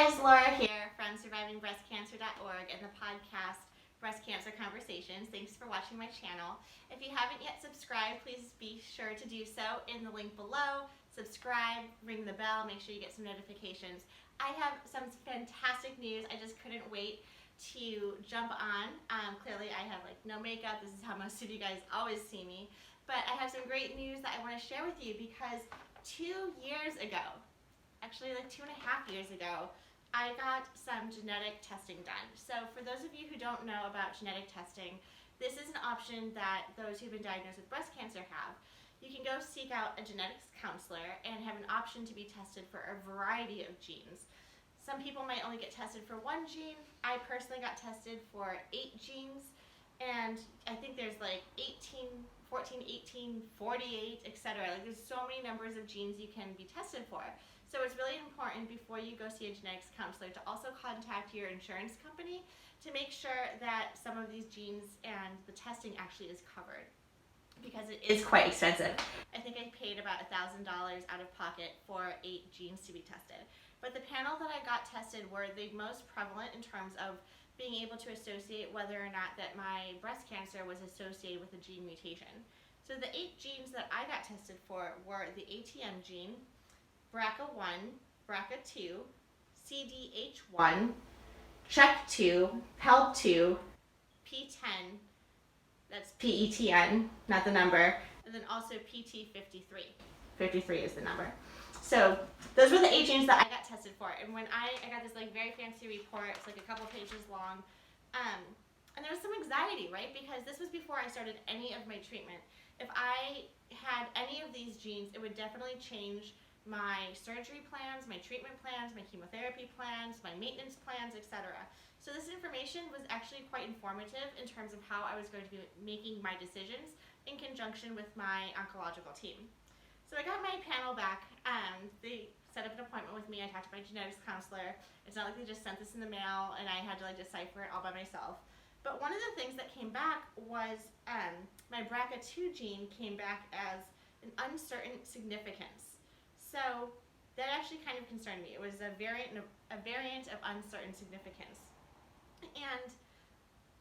guys, Laura here from survivingbreastcancer.org and the podcast Breast Cancer Conversations. Thanks for watching my channel. If you haven't yet subscribed, please be sure to do so in the link below. Subscribe, ring the bell, make sure you get some notifications. I have some fantastic news. I just couldn't wait to jump on. Clearly I have no makeup. This is how most of you guys always see me. But I have some great news that I want to share with you because 2 years ago, actually 2.5 years ago, I got some genetic testing done. So for those of you who don't know about genetic testing, this is an option that those who've been diagnosed with breast cancer have. You can go seek out a genetics counselor and have an option to be tested for a variety of genes. Some people might only get tested for one gene. I personally got tested for 8 genes, and I think there's 18, 14, 18, 48, etc. There's so many numbers of genes you can be tested for. So it's really important before you go see a genetics counselor to also contact your insurance company to make sure that some of these genes and the testing actually is covered, because it is quite expensive. I think I paid about $1,000 out of pocket for 8 genes to be tested. But the panel that I got tested were the most prevalent in terms of being able to associate whether or not that my breast cancer was associated with a gene mutation. So the 8 genes that I got tested for were the ATM gene, Brca1, Brca2, CDH1, CHEK2, PEL2, P10, that's PETN, not the number, and then also PT53. 53 is the number. So those were the 8 genes that I got tested for. And when I got this very fancy report, it's a couple pages long, and there was some anxiety, right? Because this was before I started any of my treatment. If I had any of these genes, it would definitely change my surgery plans, my treatment plans, my chemotherapy plans, my maintenance plans, etc. So this information was actually quite informative in terms of how I was going to be making my decisions in conjunction with my oncological team. So I got my panel back. They set up an appointment with me. I talked to my genetics counselor. It's not like they just sent this in the mail and I had to decipher it all by myself. But one of the things that came back was my BRCA2 gene came back as an uncertain significance. So that actually kind of concerned me. It was a variant of uncertain significance. And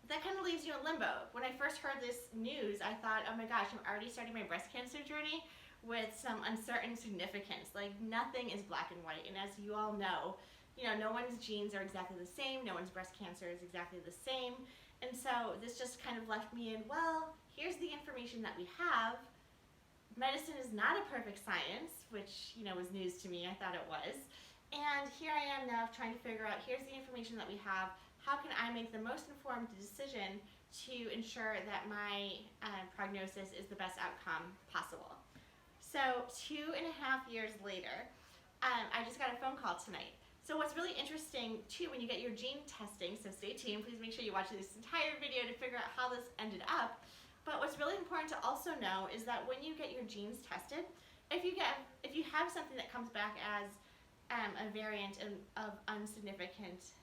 that kind of leaves you in limbo. When I first heard this news, I thought, oh my gosh, I'm already starting my breast cancer journey with some uncertain significance. Nothing is black and white. And as you all know, no one's genes are exactly the same. No one's breast cancer is exactly the same. And so this just kind of left me in, well, here's the information that we have. Medicine is not a perfect science, which was news to me. I thought it was. And here I am now trying to figure out, here's the information that we have. How can I make the most informed decision to ensure that my prognosis is the best outcome possible? So 2.5 years later, I just got a phone call tonight. So what's really interesting too, when you get your gene testing, so stay tuned, please make sure you watch this entire video to figure out how this ended up. But what's really important to also know is that when you get your genes tested, if you have something that comes back as a variant of unsignificant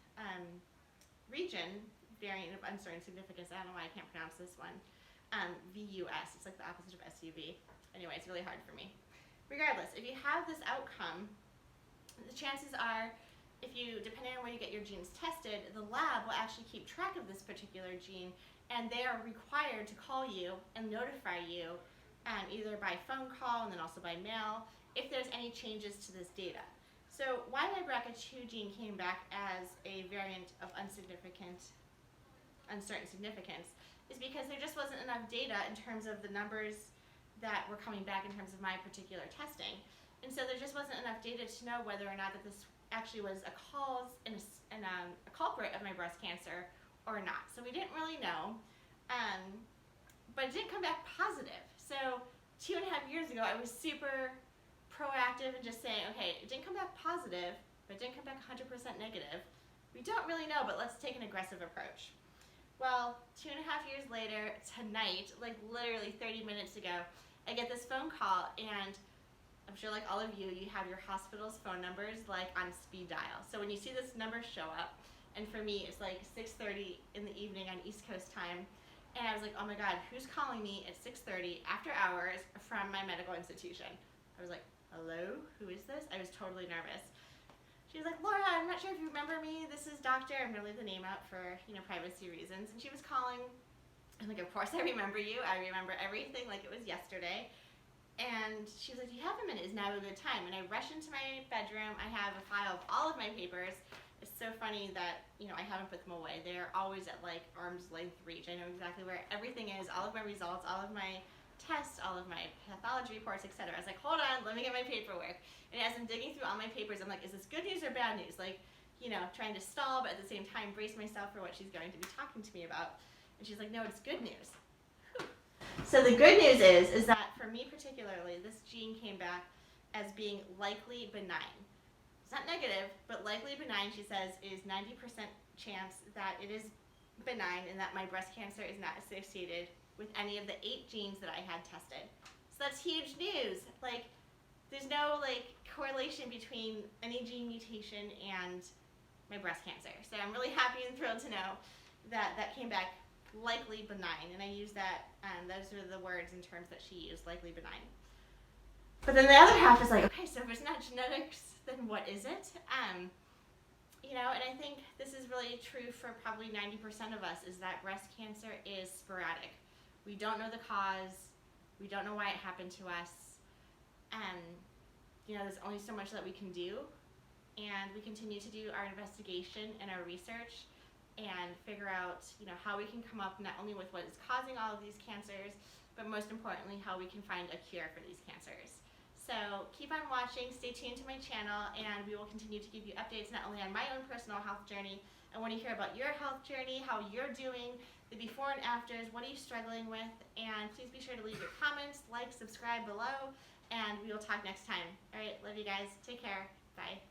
region, variant of uncertain significance, I don't know why I can't pronounce this one, VUS, it's the opposite of SUV. Anyway, it's really hard for me. Regardless, if you have this outcome, the chances are, depending on where you get your genes tested, the lab will actually keep track of this particular gene, and they are required to call you and notify you either by phone call and then also by mail if there's any changes to this data. So why my BRCA2 gene came back as a variant of uncertain significance is because there just wasn't enough data in terms of the numbers that were coming back in terms of my particular testing. And so there just wasn't enough data to know whether or not that this actually was a cause and a culprit of my breast cancer or not. So we didn't really know, but it didn't come back positive. So 2.5 years ago, I was super proactive and just saying, okay, it didn't come back positive, but it didn't come back 100% negative. We don't really know, but let's take an aggressive approach. Well, 2.5 years later, tonight, literally 30 minutes ago, I get this phone call, and I'm sure all of you, you have your hospital's phone numbers on speed dial. So when you see this number show up, and for me, it's 6:30 in the evening on East Coast time, and I was like, oh my God, who's calling me at 6:30 after hours from my medical institution? I was like, hello, who is this? I was totally nervous. She was like, Laura, I'm not sure if you remember me. This is Doctor. I'm going to leave the name out for, privacy reasons. And she was calling. I'm like, of course I remember you. I remember everything like it was yesterday. And she was like, do you have a minute? Is now a good time? And I rush into my bedroom. I have a file of all of my papers. It's so funny that, I haven't put them away. They're always at like arm's length reach. I know exactly where everything is, all of my results, all of my tests, all of my pathology reports, etc. I was like, hold on, let me get my paperwork. And as I'm digging through all my papers, I'm like, is this good news or bad news? Like, trying to stall, but at the same time brace myself for what she's going to be talking to me about. And she's like, no, it's good news. So the good news is that for me particularly, this gene came back as being likely benign. It's not negative, but likely benign, she says, is 90% chance that it is benign and that my breast cancer is not associated with any of the 8 genes that I had tested. So that's huge news. Like, there's no correlation between any gene mutation and my breast cancer. So I'm really happy and thrilled to know that that came back likely benign, and I use that, those are the words and terms that she used, likely benign. But then the other half is like, okay, so if it's not genetics, then what is it? And I think this is really true for probably 90% of us, is that breast cancer is sporadic. We don't know the cause, we don't know why it happened to us, and there's only so much that we can do, and we continue to do our investigation and our research and figure out, how we can come up not only with what is causing all of these cancers, but most importantly, how we can find a cure for these cancers. So keep on watching, stay tuned to my channel, and we will continue to give you updates not only on my own personal health journey. I want to hear about your health journey, how you're doing, the before and afters, what are you struggling with, and please be sure to leave your comments, like, subscribe below, and we will talk next time. All right, love you guys. Take care. Bye.